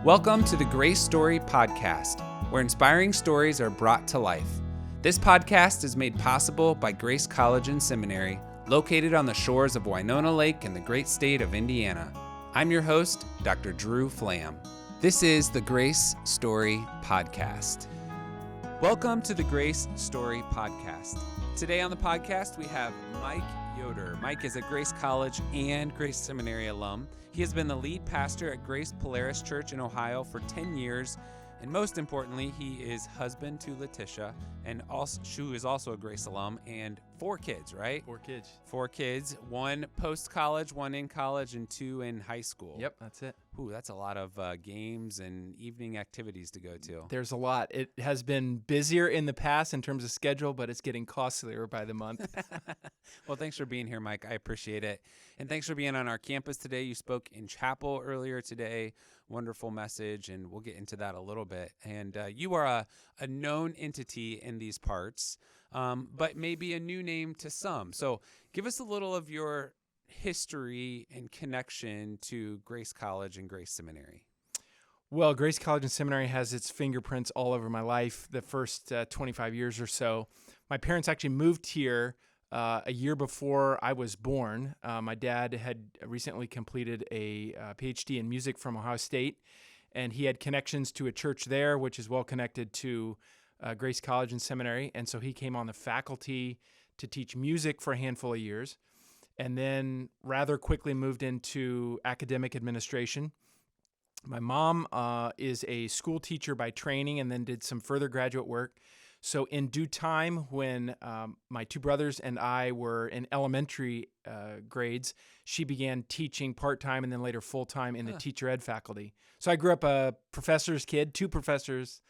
Welcome to the Grace Story Podcast, where inspiring stories are brought to life. This podcast is made possible by Grace College and Seminary, located on the shores of Winona Lake in the great state of Indiana. I'm your host, Dr. Drew Flam. This is the Grace Story Podcast. Welcome to the Grace Story Podcast. Today on the podcast, we have Mike Yoder. Mike is a Grace College and Grace Seminary alum. He has been the lead pastor at Grace Polaris Church in Ohio for 10 years, and most importantly, he is husband to Letitia, and also, who is also a Grace alum, and 4 kids, right? 4 kids. 4 kids, 1 post-college, 1 in college, and 2 in high school. Yep, that's it. Ooh, that's a lot of games and evening activities to go to. There's a lot. It has been busier in the past in terms of schedule, but it's getting costlier by the month. Well, thanks for being here, Mike. I appreciate it. And thanks for being on our campus today. You spoke in chapel earlier today. Wonderful message, and we'll get into that a little bit. And you are a known entity in these parts, but maybe a new name to some. So give us a little of your history and connection to Grace College and Grace Seminary. Well, Grace College and Seminary has its fingerprints all over my life the first 25 years or so. My parents actually moved here a year before I was born. My dad had recently completed a PhD in music from Ohio State, and he had connections to a church there, which is well connected to Grace College and Seminary. And so he came on the faculty to teach music for a handful of years, and then rather quickly moved into academic administration. My mom is a school teacher by training and then did some further graduate work. So in due time, when my 2 brothers and I were in elementary grades, she began teaching part-time and then later full-time in the teacher ed faculty. So I grew up a professor's kid, 2 professors,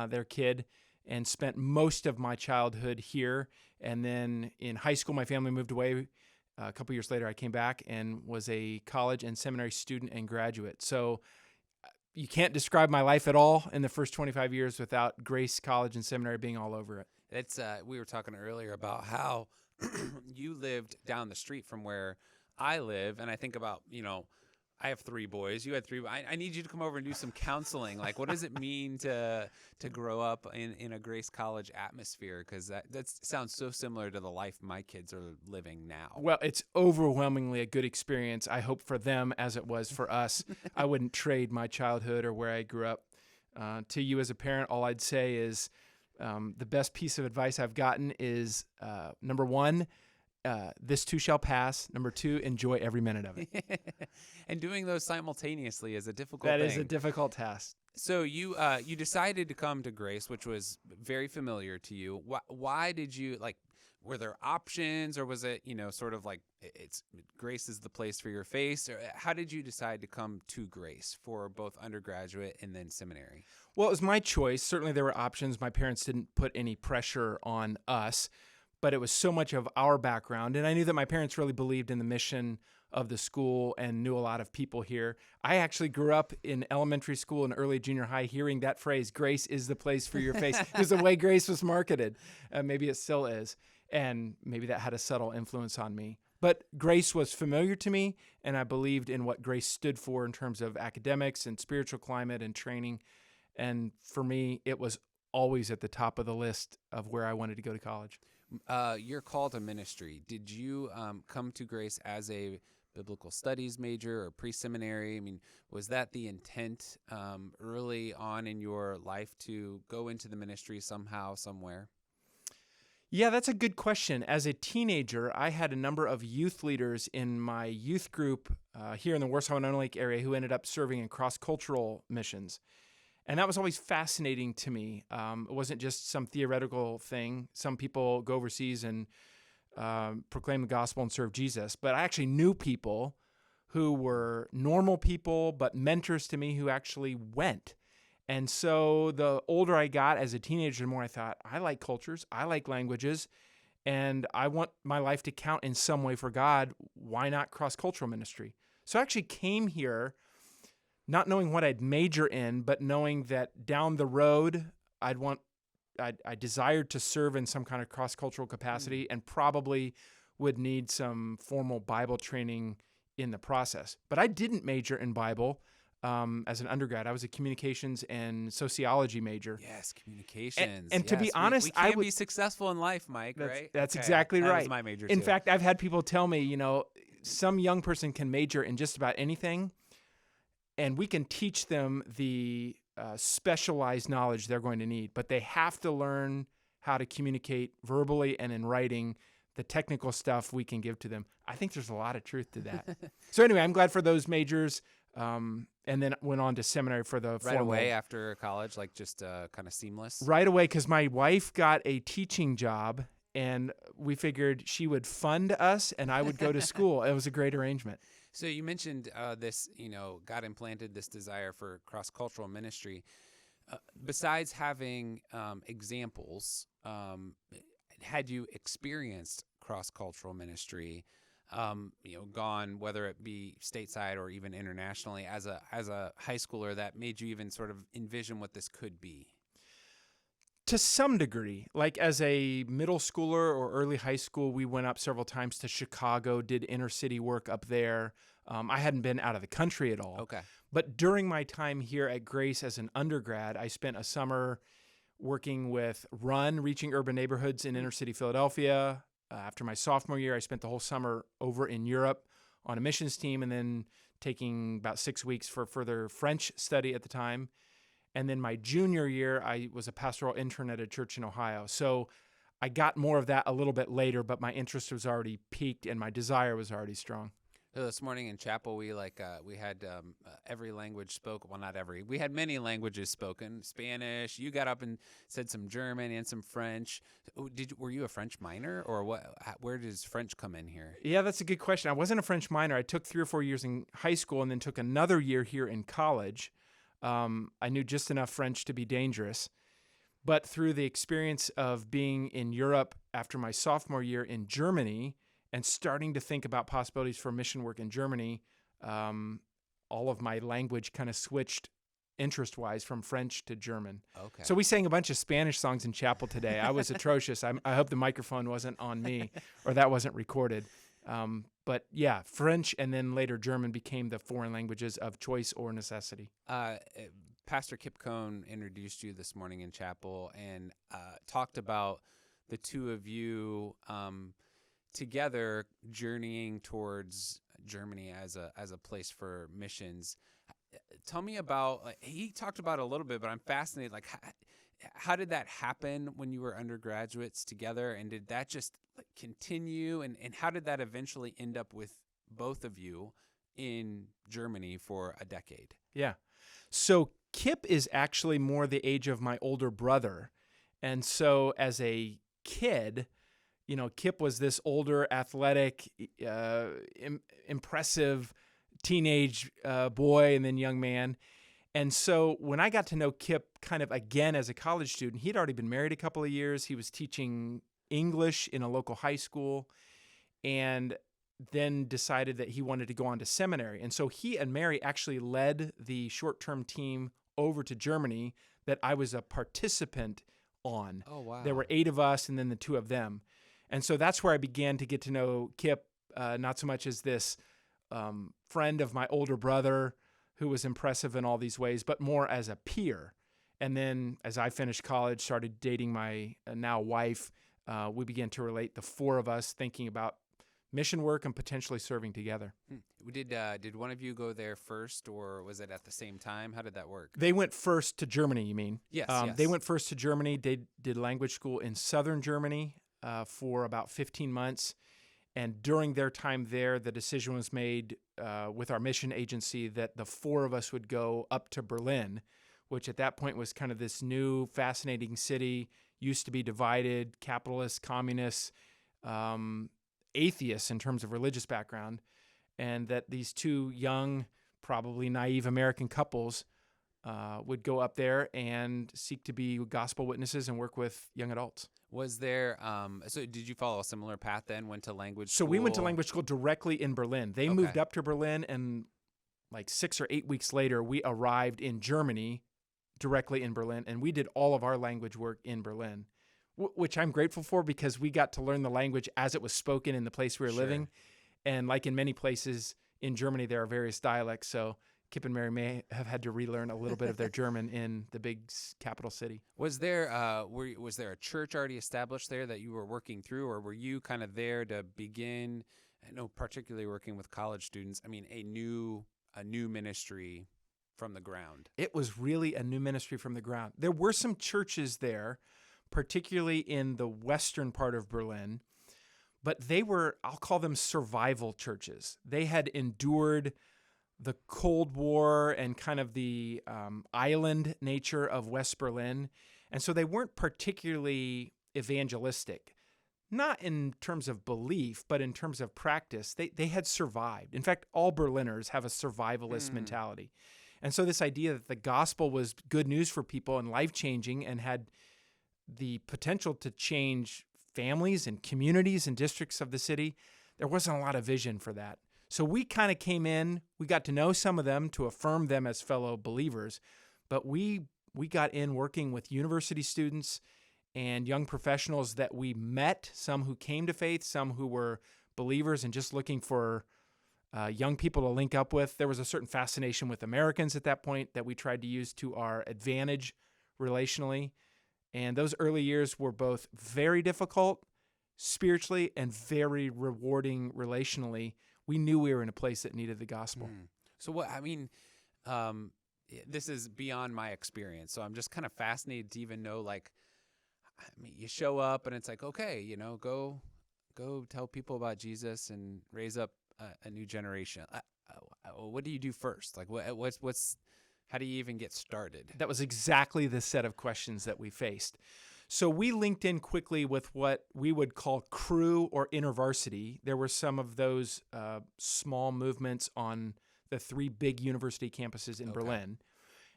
their kid, and spent most of my childhood here. And then in high school, my family moved away. A couple years later, I came back and was a college and seminary student and graduate. So you can't describe my life at all in the first 25 years without Grace College and Seminary being all over it. It's we were talking earlier about how you lived down the street from where I live, and I think about, I have 3 boys. You had 3. I need you to come over and do some counseling. Like, what does it mean to grow up in a Grace College atmosphere? Because that sounds so similar to the life my kids are living now. Well, it's overwhelmingly a good experience, I hope, for them as it was for us. I wouldn't trade my childhood or where I grew up. To you as a parent, all I'd say is the best piece of advice I've gotten is, number 1, this too shall pass. Number 2, enjoy every minute of it. And doing those simultaneously is a difficult thing. That is a difficult task. So you decided to come to Grace, which was very familiar to you. Why did you, were there options, or was it, sort of like Grace is the place for your face? Or how did you decide to come to Grace for both undergraduate and then seminary? Well, it was my choice. Certainly there were options. My parents didn't put any pressure on us, but it was so much of our background. And I knew that my parents really believed in the mission of the school and knew a lot of people here. I actually grew up in elementary school and early junior high hearing that phrase, Grace is the place for your face. It was the way Grace was marketed. Maybe it still is. And maybe that had a subtle influence on me. But Grace was familiar to me, and I believed in what Grace stood for in terms of academics and spiritual climate and training. And for me, it was always at the top of the list of where I wanted to go to college. Your call to ministry, did you come to Grace as a biblical studies major or pre-seminary? I mean, was that the intent early on in your life to go into the ministry somehow, somewhere? Yeah, that's a good question. As a teenager, I had a number of youth leaders in my youth group here in the Warsaw-Winona Lake area who ended up serving in CrossCultural missions. And that was always fascinating to me. It wasn't just some theoretical thing. Some people go overseas and proclaim the gospel and serve Jesus. But I actually knew people who were normal people, but mentors to me who actually went. And so the older I got as a teenager, the more I thought, I like cultures, I like languages, and I want my life to count in some way for God. Why not cross-cultural ministry? So I actually came here not knowing what I'd major in, but knowing that down the road, I desired to serve in some kind of cross-cultural capacity and probably would need some formal Bible training in the process. But I didn't major in Bible. as an undergrad. I was a communications and sociology major. Yes, communications. And to be Yes, honest, we I can would be successful in life, Mike, right? That's Okay, exactly that right. was my major In too. fact, I've had people tell me, some young person can major in just about anything, and we can teach them the specialized knowledge they're going to need, but they have to learn how to communicate verbally and in writing. The technical stuff we can give to them. I think there's a lot of truth to that. So anyway, I'm glad for those majors, and then went on to seminary for the Right formal. away after college, like just kind of seamless? Right away, because my wife got a teaching job, and we figured she would fund us, and I would go to school. It was a great arrangement. So you mentioned this, God implanted this desire for cross-cultural ministry. Besides having examples, had you experienced cross-cultural ministry, gone, whether it be stateside or even internationally, as a high schooler, that made you even sort of envision what this could be? To some degree, like as a middle schooler or early high school, we went up several times to Chicago, did inner city work up there. I hadn't been out of the country at all. Okay. But during my time here at Grace as an undergrad, I spent a summer working with Run, reaching urban neighborhoods in inner city Philadelphia. After my sophomore year, I spent the whole summer over in Europe on a missions team, and then taking about 6 weeks for further French study at the time. And then my junior year, I was a pastoral intern at a church in Ohio. So I got more of that a little bit later, but my interest was already peaked and my desire was already strong. So this morning in chapel, we had every language spoken. Well, not every. We had many languages spoken. Spanish. You got up and said some German and some French. Were you a French minor, or what? Where does French come in here? Yeah, that's a good question. I wasn't a French minor. I took 3 or 4 years in high school and then took another year here in college. I knew just enough French to be dangerous. But through the experience of being in Europe after my sophomore year in Germany and starting to think about possibilities for mission work in Germany, all of my language kind of switched interest-wise from French to German. Okay. So we sang a bunch of Spanish songs in chapel today. I was atrocious. I hope the microphone wasn't on me or that wasn't recorded. But yeah, French and then later German became the foreign languages of choice or necessity. Pastor Kip Cohn introduced you this morning in chapel and talked about the two of you together journeying towards Germany as a place for missions. Tell me about, he talked about it a little bit, but I'm fascinated, how did that happen when you were undergraduates together, and did that just continue, and how did that eventually end up with both of you in Germany for a decade? Yeah. So Kip is actually more the age of my older brother. And so as a kid, Kip was this older, athletic, impressive teenage boy and then young man. And so when I got to know Kip kind of again as a college student, he'd already been married a couple of years. He was teaching English in a local high school and then decided that he wanted to go on to seminary. And so he and Mary actually led the short-term team over to Germany that I was a participant on. Oh, wow. There were 8 of us and then the 2 of them. And so that's where I began to get to know Kip, not so much as this friend of my older brother who was impressive in all these ways, but more as a peer. And then as I finished college, started dating my now wife, we began to relate, the 4 of us, thinking about mission work and potentially serving together. Did one of you go there first, or was it at the same time? How did that work? They went first to Germany, you mean? Yes, yes. They went first to Germany. They did language school in southern Germany for about 15 months. And during their time there, the decision was made with our mission agency that the 4 of us would go up to Berlin, which at that point was kind of this new, fascinating city, used to be divided, capitalist, communist, atheists in terms of religious background, and that these 2 young, probably naive American couples would go up there and seek to be gospel witnesses and work with young adults. Was there, so did you follow a similar path then, went to language school? So we went to language school directly in Berlin. They moved up to Berlin, and 6 or 8 weeks later, we arrived in Germany directly in Berlin, and we did all of our language work in Berlin, which I'm grateful for because we got to learn the language as it was spoken in the place we were living. And like in many places in Germany, there are various dialects, so Kip and Mary may have had to relearn a little bit of their German in the big capital city. Was there was there a church already established there that you were working through, or were you kind of there to begin? I know, particularly working with college students. I mean, a new ministry from the ground. It was really a new ministry from the ground. There were some churches there, particularly in the western part of Berlin, but they were, I'll call them survival churches. They had endured the Cold War and kind of the island nature of West Berlin. And so they weren't particularly evangelistic, not in terms of belief, but in terms of practice. They had survived. In fact, all Berliners have a survivalist mentality. And so this idea that the gospel was good news for people and life-changing and had the potential to change families and communities and districts of the city, there wasn't a lot of vision for that. So we kind of came in, we got to know some of them to affirm them as fellow believers, but we got in working with university students and young professionals that we met, some who came to faith, some who were believers and just looking for young people to link up with. There was a certain fascination with Americans at that point that we tried to use to our advantage relationally. And those early years were both very difficult spiritually and very rewarding relationally. We knew we were in a place that needed the gospel. So what, I mean, this is beyond my experience. So I'm just kind of fascinated to even know, like, I mean, you show up and it's like, okay, go tell people about Jesus and raise up a new generation. What do you do first? Like, how do you even get started? That was exactly the set of questions that we faced. So we linked in quickly with what we would call Cru or InterVarsity. There were some of those small movements on the 3 big university campuses in Berlin.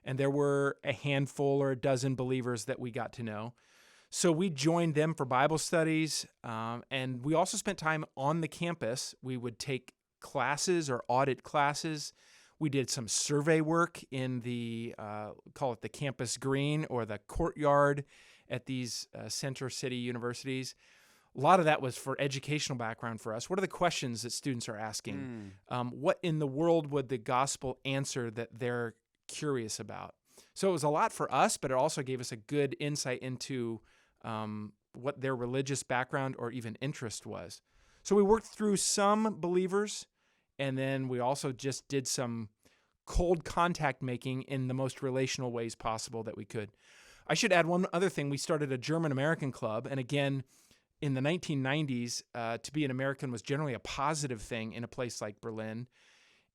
And there were a handful or a dozen believers that we got to know. So we joined them for Bible studies, and we also spent time on the campus. We would take classes or audit classes. We did some survey work in the, call it the campus green or the courtyard at these center city universities. A lot of that was for educational background for us. What are the questions that students are asking? What in the world would the gospel answer that they're curious about? So it was a lot for us, but it also gave us a good insight into what their religious background or even interest was. So we worked through some believers, and then we also just did some cold contact making in the most relational ways possible that we could. I should add one other thing. We started a German-American club, and again, in the 1990s, to be an American was generally a positive thing in a place like Berlin.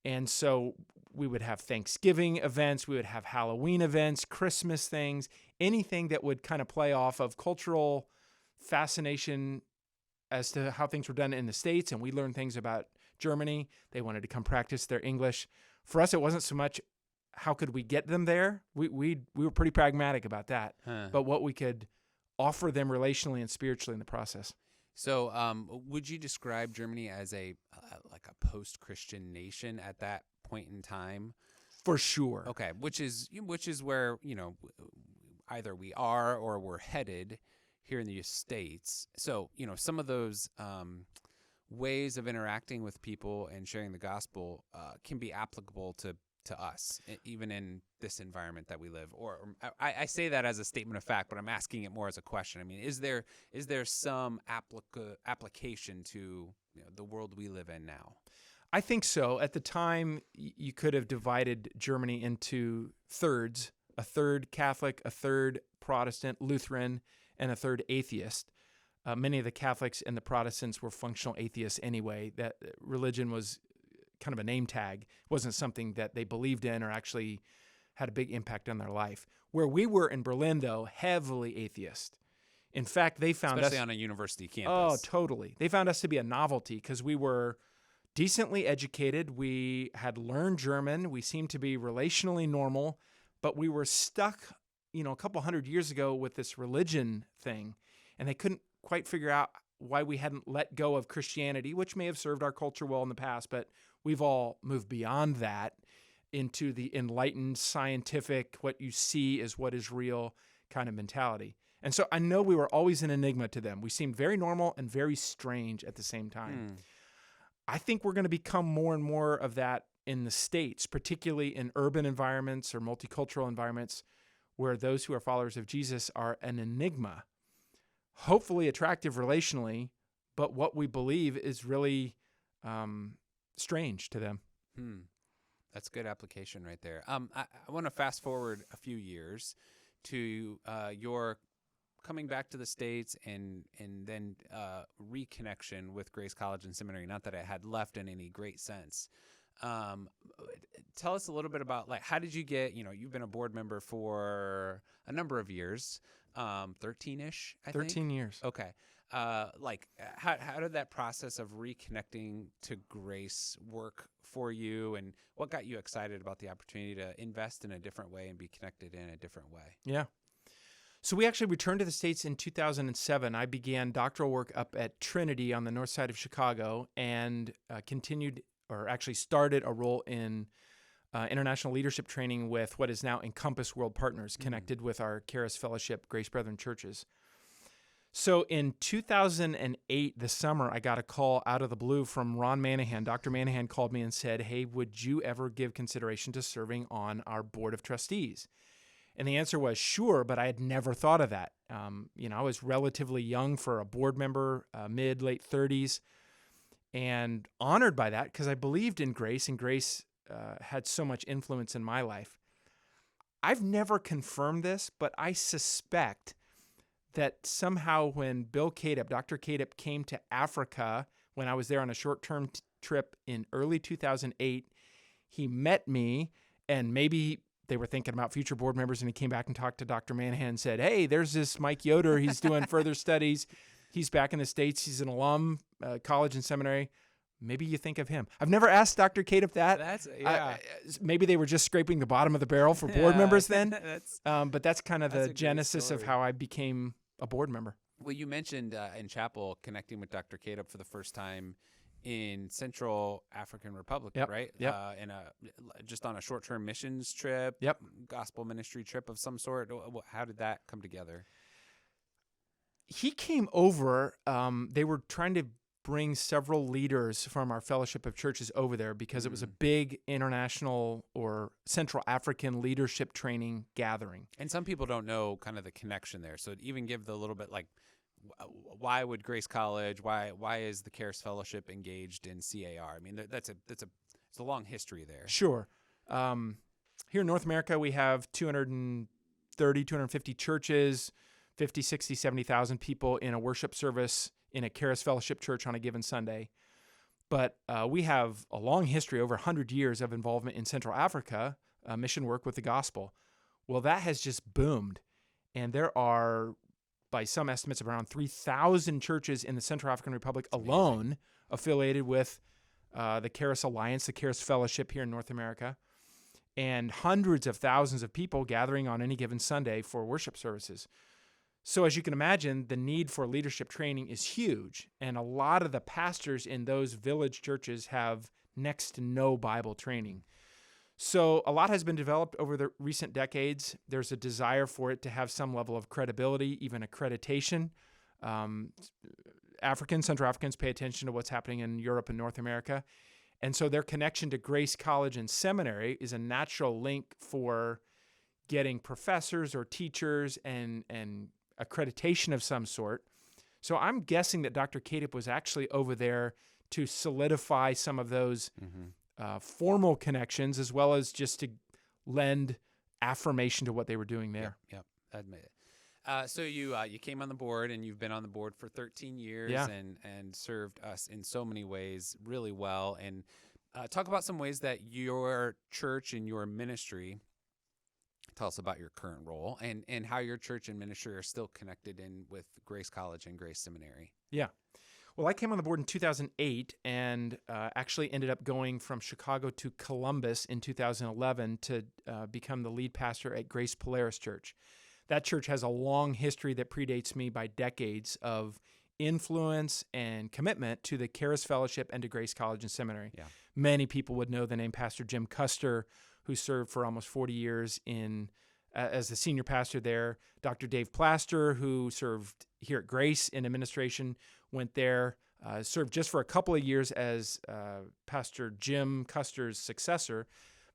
And so we would have Thanksgiving events, we would have Halloween events, Christmas things, anything that would kind of play off of cultural fascination as to how things were done in the States. And we learned things about Germany. They wanted to come practice their English. For us, it wasn't so much how could we get them there. We were pretty pragmatic about that, but what we could offer them relationally and spiritually in the process. So, would you describe Germany as a post-Christian nation at that point in time? For sure. Okay, which is where either we are or we're headed here in the States. So some of those ways of interacting with people and sharing the gospel can be applicable to us, even in this environment that we live. Or I say that as a statement of fact, but I'm asking it more as a question. I mean, is there some application to the world we live in now? I think so. At the time, you could have divided Germany into thirds: a third Catholic, a third Protestant, Lutheran, and a third atheist. Many of the Catholics and the Protestants were functional atheists anyway. That religion was kind of a name tag. It wasn't something that they believed in or actually had a big impact on their life. Where we were in Berlin, though, heavily atheist. In fact, they found especially on a university campus. Oh, totally. They found us to be a novelty because we were decently educated. We had learned German. We seemed to be relationally normal, but we were stuck, a couple hundred years ago with this religion thing, and they couldn't quite figure out why we hadn't let go of Christianity, which may have served our culture well in the past, but we've all moved beyond that into the enlightened, scientific, what you see is what is real kind of mentality. And so I know we were always an enigma to them. We seemed very normal and very strange at the same time. I think we're going to become more and more of that in the States, particularly in urban environments or multicultural environments, where those who are followers of Jesus are an enigma, hopefully attractive relationally, but what we believe is really strange to them. That's good application right there. I want to fast forward a few years to your coming back to the States and then reconnection with Grace College and Seminary. Not that it had left in any great sense. Tell us a little bit about, like, how did you get, you've been a board member for a number of years, 13-ish, I think? 13 years. Okay. How did that process of reconnecting to Grace work for you, and what got you excited about the opportunity to invest in a different way and be connected in a different way? Yeah. So we actually returned to the States in 2007. I began doctoral work up at Trinity on the north side of Chicago and started a role in international leadership training with what is now Encompass World Partners, connected with our Charis Fellowship, Grace Brethren churches. So in 2008, the summer, I got a call out of the blue from Ron Manahan. Dr. Manahan called me and said, "Hey, would you ever give consideration to serving on our board of trustees?" And the answer was sure, but I had never thought of that. I was relatively young for a board member, mid, late 30s, and honored by that because I believed in Grace, and Grace had so much influence in my life. I've never confirmed this, but I suspect that somehow when Bill Cadup, Dr. Cadup, came to Africa when I was there on a short-term trip in early 2008, he met me, and maybe they were thinking about future board members, and he came back and talked to Dr. Manahan and said, "Hey, there's this Mike Yoder. He's doing further studies. He's back in the States. He's an alum, college and seminary. Maybe you think of him." I've never asked Dr. Cadup that. Maybe they were just scraping the bottom of the barrel for board members then. But that's kind of the genesis of how I became a board member. Well, you mentioned in chapel connecting with Dr. Cadup for the first time in Central African Republic, right? Yep. Just on a short-term missions trip, Yep. Gospel ministry trip of some sort. How did that come together? He came over. They were trying to bring several leaders from our fellowship of churches over there because it was a big international or Central African leadership training gathering. And some people don't know kind of the connection there. So even give the little bit, like, why would Grace College, why is the Charis Fellowship engaged in CAR? I mean, it's a long history there. Sure. Here in North America, we have 230, 250 churches, 50, 60, 70,000 people in a worship service in a Charis Fellowship church on a given Sunday. But we have a long history, over 100 years of involvement in Central Africa, mission work with the gospel. Well, that has just boomed. And there are, by some estimates, around 3,000 churches in the Central African Republic alone affiliated with the Charis Alliance, the Charis Fellowship here in North America, and hundreds of thousands of people gathering on any given Sunday for worship services. So as you can imagine, the need for leadership training is huge, and a lot of the pastors in those village churches have next to no Bible training. So a lot has been developed over the recent decades. There's a desire for it to have some level of credibility, even accreditation. Central Africans pay attention to what's happening in Europe and North America. And so their connection to Grace College and Seminary is a natural link for getting professors or teachers and accreditation of some sort. So I'm guessing that Dr. Cadup was actually over there to solidify some of those formal connections, as well as just to lend affirmation to what they were doing there. Yep. Admit it. So you came on the board, and you've been on the board for 13 years and served us in so many ways really well. And talk about some ways that your church and your ministry, tell us about your current role and how your church and ministry are still connected in with Grace College and Grace Seminary. Yeah. Well, I came on the board in 2008 and actually ended up going from Chicago to Columbus in 2011 to become the lead pastor at Grace Polaris Church. That church has a long history that predates me by decades of influence and commitment to the Charis Fellowship and to Grace College and Seminary. Yeah. Many people would know the name Pastor Jim Custer, who served for almost 40 years as the senior pastor there. Dr. Dave Plaster, who served here at Grace in administration, went there served just for a couple of years as Pastor Jim Custer's successor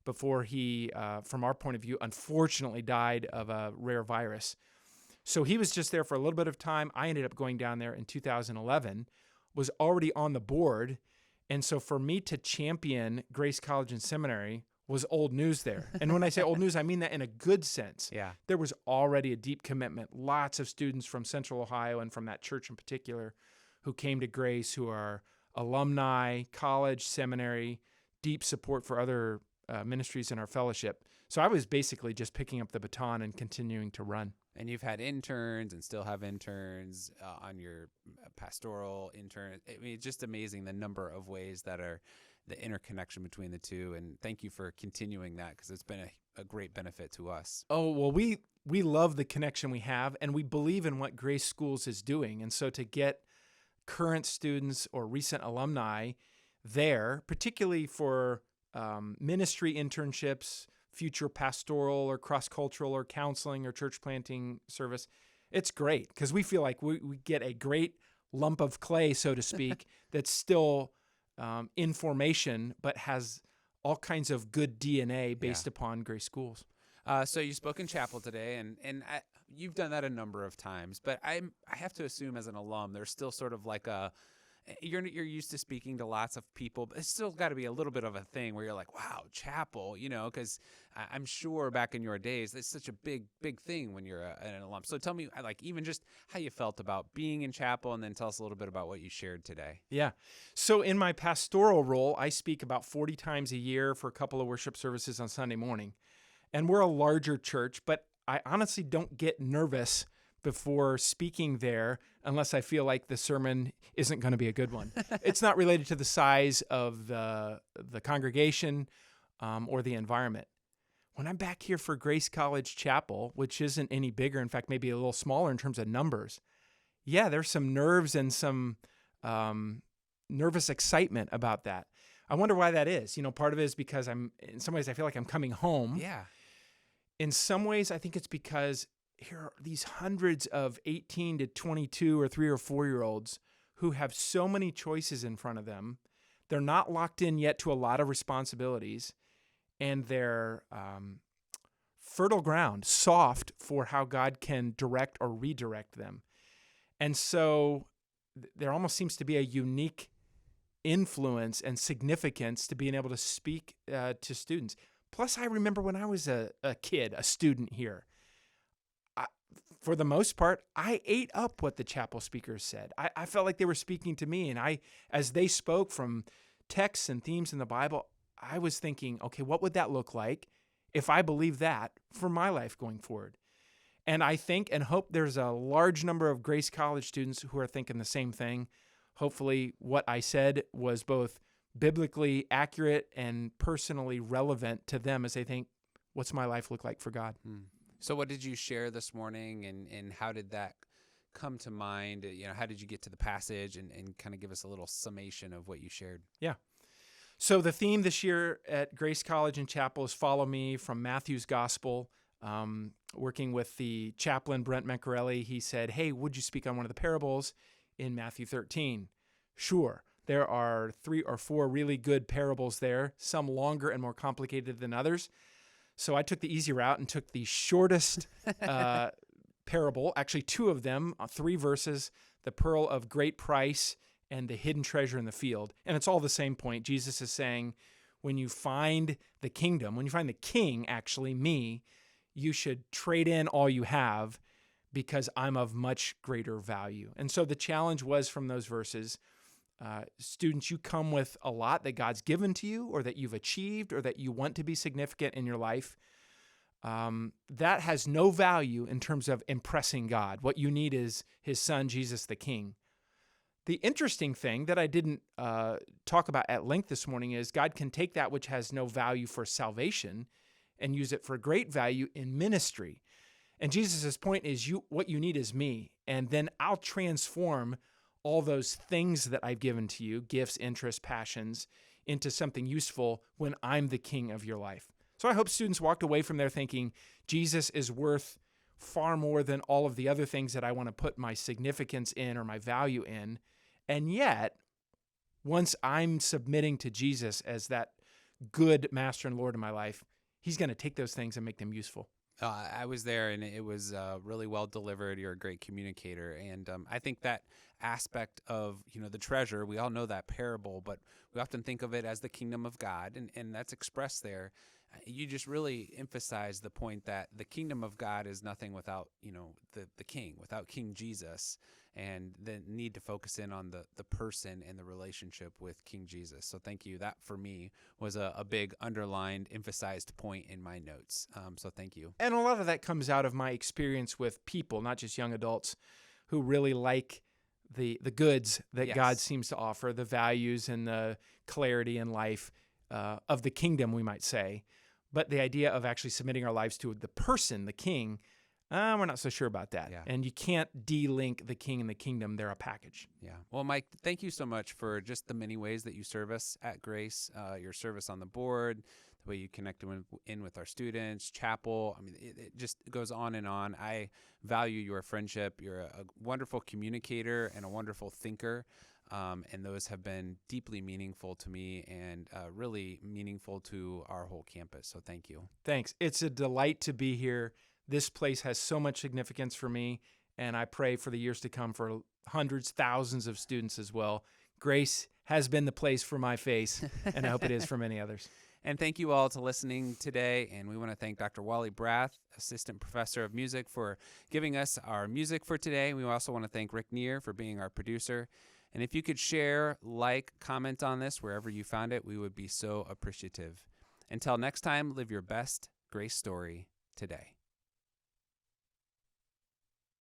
before he, from our point of view, unfortunately died of a rare virus. So he was just there for a little bit of time. I ended up going down there in 2011, was already on the board. And so for me to champion Grace College and Seminary was old news there. And when I say old news, I mean that in a good sense. Yeah. There was already a deep commitment. Lots of students from Central Ohio and from that church in particular who came to Grace, who are alumni, college, seminary, deep support for other ministries in our fellowship. So I was basically just picking up the baton and continuing to run. And you've had interns and still have interns on your pastoral intern. I mean, it's just amazing the number of ways that are the interconnection between the two. And thank you for continuing that, because it's been a great benefit to us. Oh, well, we love the connection we have, and we believe in what Grace Schools is doing. And so to get current students or recent alumni there, particularly for ministry internships, future pastoral or cross-cultural or counseling or church planting service, it's great because we feel like we get a great lump of clay, so to speak, that's still in formation but has all kinds of good DNA based upon Grace Schools. So you spoke in chapel today, and you've done that a number of times, but I have to assume as an alum, there's still sort of like you're used to speaking to lots of people, but it's still got to be a little bit of a thing where you're like, wow, chapel, because I'm sure back in your days, it's such a big thing when you're an alum. So tell me, like, even just how you felt about being in chapel, and then tell us a little bit about what you shared today. Yeah. So in my pastoral role, I speak about 40 times a year for a couple of worship services on Sunday morning. And we're a larger church, but I honestly don't get nervous before speaking there unless I feel like the sermon isn't going to be a good one. It's not related to the size of the congregation or the environment. When I'm back here for Grace College Chapel, which isn't any bigger, in fact, maybe a little smaller in terms of numbers, yeah, there's some nerves and some nervous excitement about that. I wonder why that is. Part of it is because in some ways, I feel like I'm coming home. Yeah. In some ways, I think it's because here are these hundreds of 18 to 22 or 3 or 4-year-olds who have so many choices in front of them. They're not locked in yet to a lot of responsibilities, and they're fertile ground, soft for how God can direct or redirect them. And so there almost seems to be a unique influence and significance to being able to speak to students. Plus, I remember when I was a kid, a student here, for the most part, I ate up what the chapel speakers said. I felt like they were speaking to me, and as they spoke from texts and themes in the Bible, I was thinking, okay, what would that look like if I believe that for my life going forward? And I think and hope there's a large number of Grace College students who are thinking the same thing. Hopefully what I said was both biblically accurate and personally relevant to them as they think, what's my life look like for God? So what did you share this morning, and how did that come to mind? How did you get to the passage, and kind of give us a little summation of what you shared? Yeah. So the theme this year at Grace College and Chapel is Follow Me from Matthew's Gospel. Working with the chaplain, Brent Meccarelli, he said, hey, would you speak on one of the parables in Matthew 13? Sure. There are 3 or 4 really good parables there, some longer and more complicated than others. So I took the easy route and took the shortest parable, actually 2 of them, 3 verses, the pearl of great price and the hidden treasure in the field. And it's all the same point. Jesus is saying, when you find the kingdom, when you find the king, actually me, you should trade in all you have because I'm of much greater value. And so the challenge was from those verses, students, you come with a lot that God's given to you or that you've achieved or that you want to be significant in your life. That has no value in terms of impressing God. What you need is his son, Jesus the King. The interesting thing that I didn't talk about at length this morning is God can take that which has no value for salvation and use it for great value in ministry. And Jesus' point is, what you need is me, and then I'll transform all those things that I've given to you, gifts, interests, passions, into something useful when I'm the king of your life. So I hope students walked away from there thinking, Jesus is worth far more than all of the other things that I want to put my significance in or my value in, And yet, once I'm submitting to Jesus as that good master and Lord in my life, he's going to take those things and make them useful. I was there, and it was really well delivered. You're a great communicator, and I think that aspect of the treasure. We all know that parable, but we often think of it as the kingdom of God, and that's expressed there. You just really emphasize the point that the kingdom of God is nothing without the King, without King Jesus, and the need to focus in on the person and the relationship with King Jesus. So thank you. That for me was a big underlined, emphasized point in my notes. So thank you. And a lot of that comes out of my experience with people, not just young adults, who really like the goods that Yes. God seems to offer, the values and the clarity in life of the kingdom, we might say. But the idea of actually submitting our lives to the person, the King, we're not so sure about that. Yeah. And you can't de-link the King and the kingdom. They're a package. Yeah. Well, Mike, thank you so much for just the many ways that you serve us at Grace, your service on the board, the way you connect in with our students, chapel. I mean, it just goes on and on. I value your friendship. You're a wonderful communicator and a wonderful thinker. And those have been deeply meaningful to me and really meaningful to our whole campus. So thank you. Thanks. It's a delight to be here. This place has so much significance for me, and I pray for the years to come for hundreds, thousands of students as well. Grace has been the place for my face, and I hope it is for many others. And thank you all to listening today. And we want to thank Dr. Wally Brath, Assistant Professor of Music, for giving us our music for today. We also want to thank Rick Neer for being our producer. And if you could share, comment on this wherever you found it, we would be so appreciative. Until next time, live your best Grace story today.